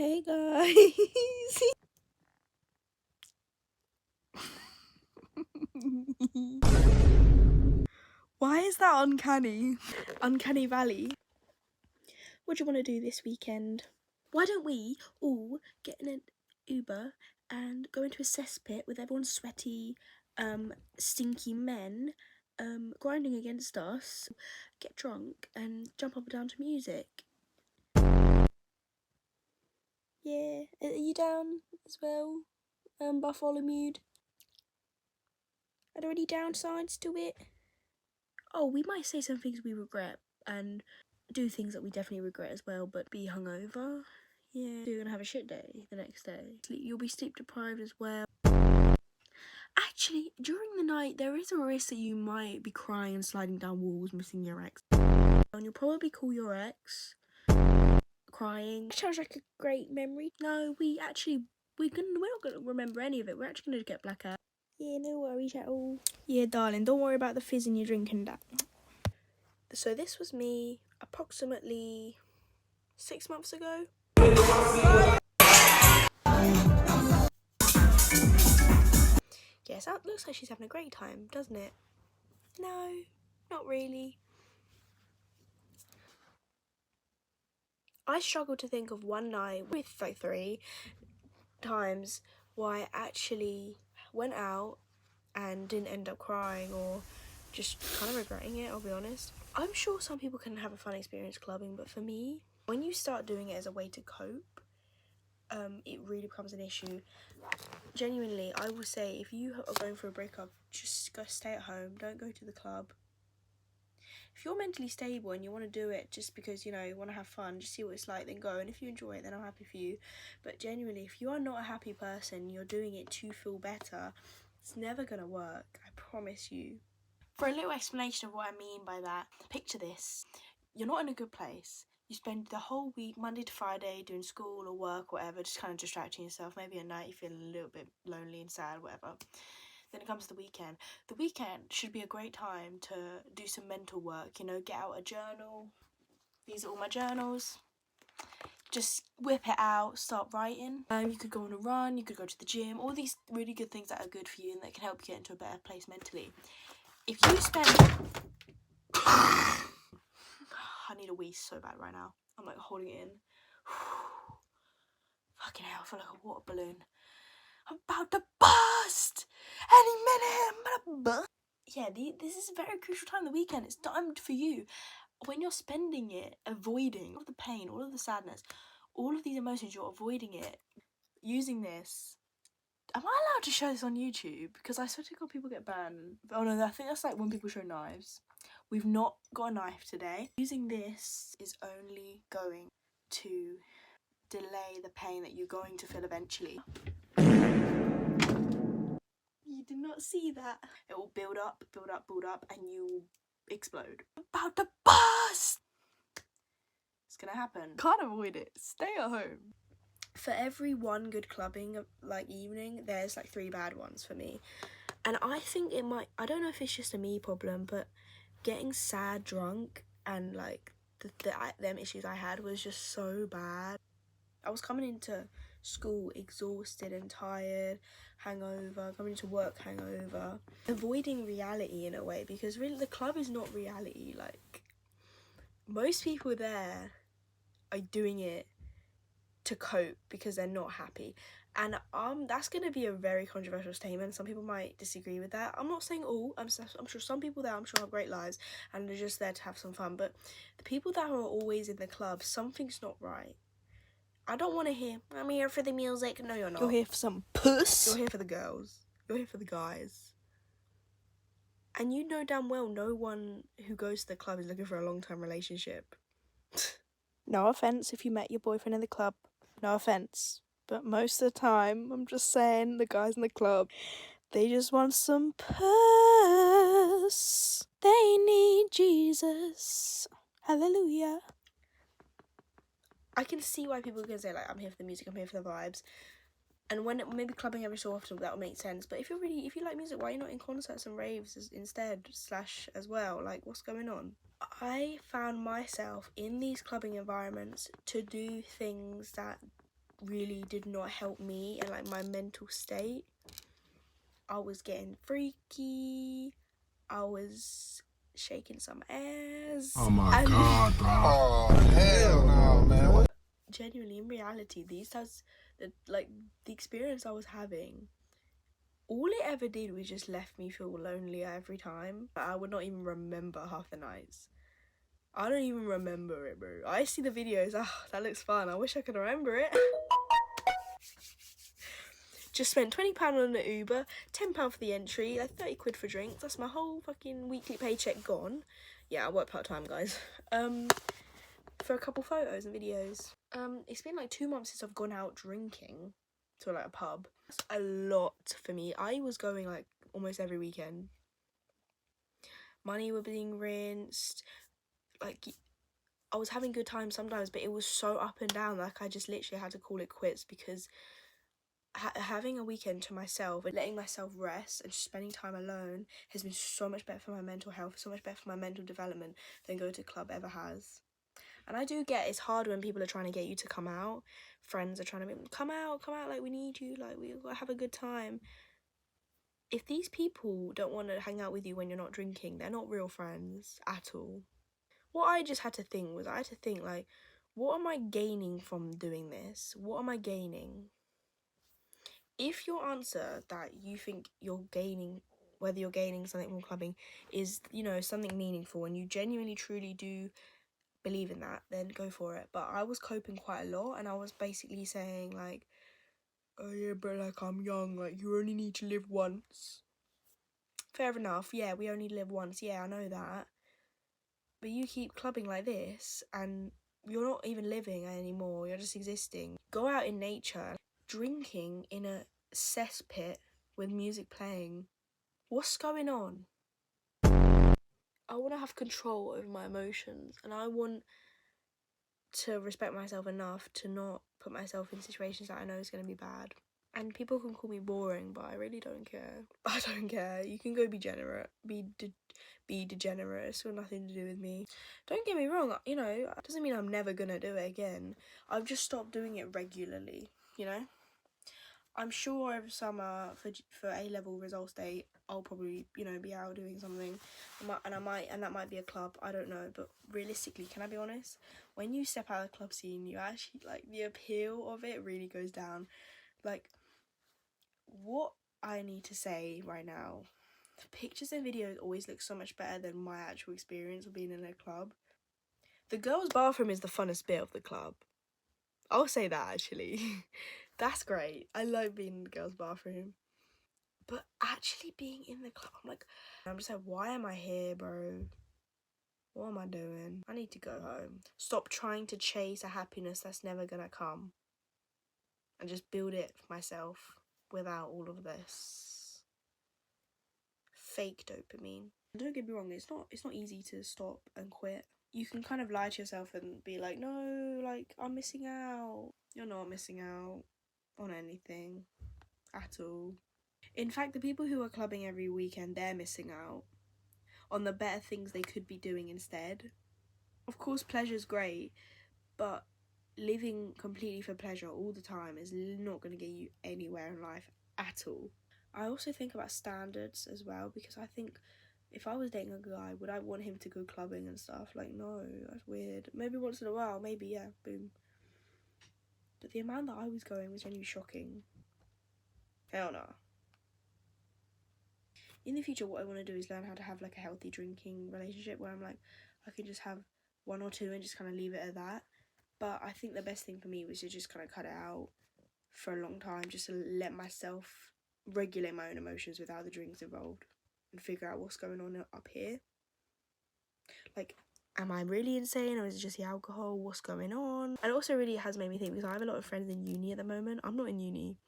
Hey guys. Why is that uncanny? Uncanny Valley. What do you want to do this weekend? Why don't we all get in an Uber and go into a cesspit with everyone sweaty, stinky men, grinding against us, get drunk and jump up and down to music? Yeah, are you down as well, Bartholomew? Are there any downsides to it? Oh, we might say some things we regret and do things that we definitely regret as well, but be hungover. Yeah, you're gonna have a shit day the next day. You'll be sleep deprived as well. Actually, during the night, there is a risk that you might be crying and sliding down walls, missing your ex. And you'll probably call your ex, crying. Sounds like a great memory. No, we're not gonna remember any of it. We're actually gonna get blackout. Yeah, no worries at all. Yeah, darling, don't worry about the fizz in your drink and that. So this was me approximately 6 months ago. Yes, that looks like she's having a great time, doesn't it? No, not really. I struggle to think of one night with like 3 times why I actually went out and didn't end up crying or just kind of regretting it, I'll be honest. I'm sure some people can have a fun experience clubbing, but for me, when you start doing it as a way to cope, it really becomes an issue. Genuinely, I will say, if you are going for a breakup, just go stay at home, don't go to the club. If you're mentally stable and you want to do it just because, you know, you want to have fun, just see what it's like, then go. And if you enjoy it, then I'm happy for you. But genuinely, if you are not a happy person, you're doing it to feel better, it's never going to work, I promise you. For a little explanation of what I mean by that, picture this. You're not in a good place. You spend the whole week, Monday to Friday, doing school or work or whatever, just kind of distracting yourself. Maybe at night you feel a little bit lonely and sad, whatever. Then it comes to the weekend. The weekend should be a great time to do some mental work, you know, get out a journal. These are all my journals. Just whip it out, start writing. You could go on a run, you could go to the gym, all these really good things that are good for you and that can help you get into a better place mentally. If you spend... I need a wee so bad right now. I'm like holding it in. Fucking hell, I feel like a water balloon. I'm about to burst! Any minute, I'm gonna burst. Yeah, this is a very crucial time of the weekend. It's timed for you. When you're spending it avoiding all of the pain, all of the sadness, all of these emotions, you're avoiding it. Using this. Am I allowed to show this on YouTube? Because I swear to God, people get banned. Oh no, I think that's like when people show knives. We've not got a knife today. Using this is only going to delay the pain that you're going to feel eventually. You did not see that. It will build up, build up, build up, and you will explode. About to burst! It's gonna happen. Can't avoid it. Stay at home. For every one good clubbing like evening, there's like 3 bad ones for me. And I think it might, I don't know if it's just a me problem, but getting sad drunk and like them issues I had was just so bad. I was coming into school exhausted and tired, hangover, coming into work hangover, avoiding reality in a way, because really the club is not reality. Like, most people there are doing it to cope because they're not happy, and that's gonna be a very controversial statement. Some people might disagree with that. I'm not saying all. I'm sure some people there, I'm sure, have great lives and they're just there to have some fun, but the people that are always in the club, something's not right. I don't want to hear, I'm here for the music. No, you're not. You're here for some puss. You're here for the girls. You're here for the guys. And you know damn well no one who goes to the club is looking for a long-term relationship. No offence if you met your boyfriend in the club. No offence. But most of the time, I'm just saying, the guys in the club, they just want some puss. They need Jesus. Hallelujah. I can see why people can say, like, I'm here for the music, I'm here for the vibes. And when maybe clubbing every so often, that would make sense. But if you like music, why are you not in concerts and raves instead, / as well? Like, what's going on? I found myself in these clubbing environments to do things that really did not help me and like my mental state. I was getting freaky, I was shaking some ass. Oh my god, bro. Oh hell no, man. What? Genuinely, in reality, the experience I was having, all it ever did was just left me feel lonelier every time. I would not even remember half the nights. I don't even remember it, bro. I see the videos, that looks fun. I wish I could remember it. Just spent £20 on the Uber, £10 for the entry, like 30 quid for drinks. That's my whole fucking weekly paycheck gone. Yeah, I work part-time, guys. For a couple photos and videos. It's been like 2 months since I've gone out drinking to like a pub. That's a lot for me. I was going like almost every weekend. Money were being rinsed. Like, I was having good times sometimes, but it was so up and down. Like, I just literally had to call it quits because having a weekend to myself and letting myself rest and just spending time alone has been so much better for my mental health, so much better for my mental development than going to a club ever has. And I do get it's hard when people are trying to get you to come out. Friends are trying to be, come out, like we need you, like we gotta have a good time. If these people don't want to hang out with you when you're not drinking, they're not real friends at all. What I just had to think was, like, what am I gaining from doing this? What am I gaining? If your answer that you think you're gaining, whether you're gaining something from clubbing, is, you know, something meaningful and you genuinely truly do believe in that, then go for it. But I was coping quite a lot and I was basically saying like, oh yeah, but like I'm young, like you only need to live once. Fair enough, yeah, we only live once, yeah, I know that. But you keep clubbing like this and you're not even living anymore, you're just existing. Go out in nature. Drinking in a cesspit with music playing. What's going on? I want to have control over my emotions and I want to respect myself enough to not put myself in situations that I know is going to be bad. And people can call me boring, but I really don't care. I don't care. You can go be degenerate. It's got nothing to do with me. Don't get me wrong, you know, it doesn't mean I'm never gonna do it again. I've just stopped doing it regularly, you know? I'm sure over summer for A-level results day, I'll probably, you know, be out doing something. And that might be a club, I don't know. But realistically, can I be honest? When you step out of the club scene, you actually, like, the appeal of it really goes down. Like, what I need to say right now, the pictures and videos always look so much better than my actual experience of being in a club. The girls' bathroom is the funnest bit of the club. I'll say that, actually. That's great. I like being in the girls' bathroom. But actually being in the club, I'm just like, why am I here, bro? What am I doing? I need to go home. Stop trying to chase a happiness that's never gonna come. And just build it myself without all of this fake dopamine. Don't get me wrong, it's not easy to stop and quit. You can kind of lie to yourself and be like, no, like, I'm missing out. You're not missing out on anything at all. In fact, the people who are clubbing every weekend, they're missing out on the better things they could be doing instead. Of course, pleasure's great, but living completely for pleasure all the time is not going to get you anywhere in life at all. I also think about standards as well, because I think if I was dating a guy, would I want him to go clubbing and stuff? Like, no, that's weird. Maybe once in a while, maybe, yeah, boom. But the amount that I was going was genuinely shocking. Hell no. In the future, what I want to do is learn how to have like a healthy drinking relationship where I'm like, I can just have one or two and just kind of leave it at that. But I think the best thing for me was to just kind of cut it out for a long time, just to let myself regulate my own emotions without the drinks involved and figure out what's going on up here. Like, am I really insane or is it just the alcohol? What's going on? And also really has made me think, because I have a lot of friends in uni at the moment. I'm not in uni,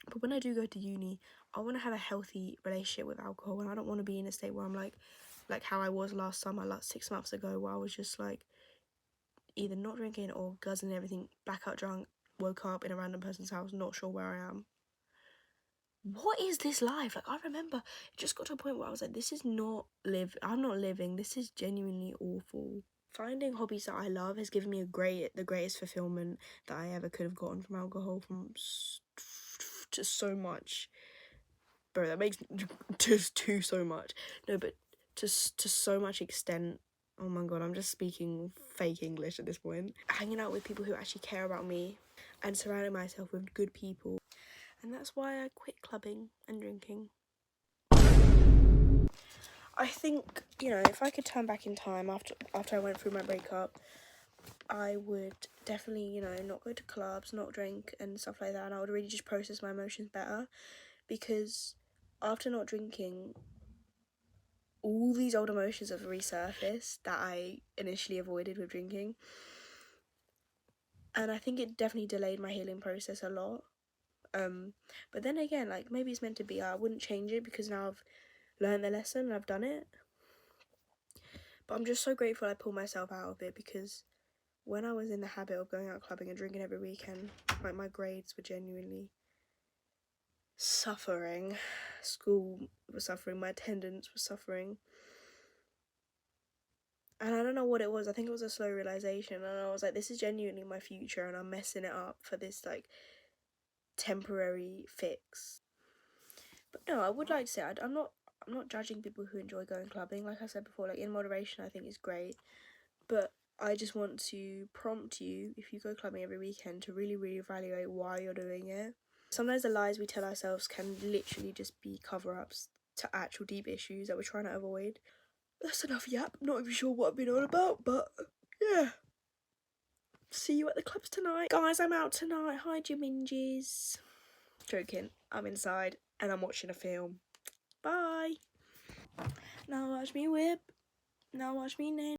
but when I do go to uni, I want to have a healthy relationship with alcohol, and I don't want to be in a state where I'm like how I was last summer, like 6 months ago, where I was just like either not drinking or guzzling everything, blackout drunk, woke up in a random person's house, not sure where I am. What is this life? Like, I remember it just got to a point where I was like, this is not I'm not living, this is genuinely awful. finding hobbies that I love has given me the greatest fulfillment that I ever could have gotten from alcohol, from just so much. Bro, that makes just too so much. No, but just to so much extent. Oh my god, I'm just speaking fake English at this point. Hanging out with people who actually care about me and surrounding myself with good people. And that's why I quit clubbing and drinking. I think, you know, if I could turn back in time after I went through my breakup, I would definitely, you know, not go to clubs, not drink and stuff like that, and I would really just process my emotions better, because after not drinking, all these old emotions have resurfaced that I initially avoided with drinking, and I think it definitely delayed my healing process a lot. But then again, like, maybe it's meant to be. I wouldn't change it because now I've learned the lesson and I've done it. But I'm just so grateful I pulled myself out of it, because when I was in the habit of going out clubbing and drinking every weekend, like, my grades were genuinely suffering. School was suffering, my attendance was suffering. And I don't know what it was. I think it was a slow realization, and I was like, this is genuinely my future and I'm messing it up for this, like, temporary fix. But no, I would like to say, I'm not judging people who enjoy going clubbing. Like I said before, like, in moderation I think is great, but I just want to prompt you, if you go clubbing every weekend, to really reevaluate why you're doing it. Sometimes the lies we tell ourselves can literally just be cover-ups to actual deep issues that we're trying to avoid. That's enough yap. Not even sure what I've been on about, but yeah. See you at the clubs tonight. Guys, I'm out tonight. Hide your minges. Joking. I'm inside and I'm watching a film. Bye. Now watch me whip. Now watch me name.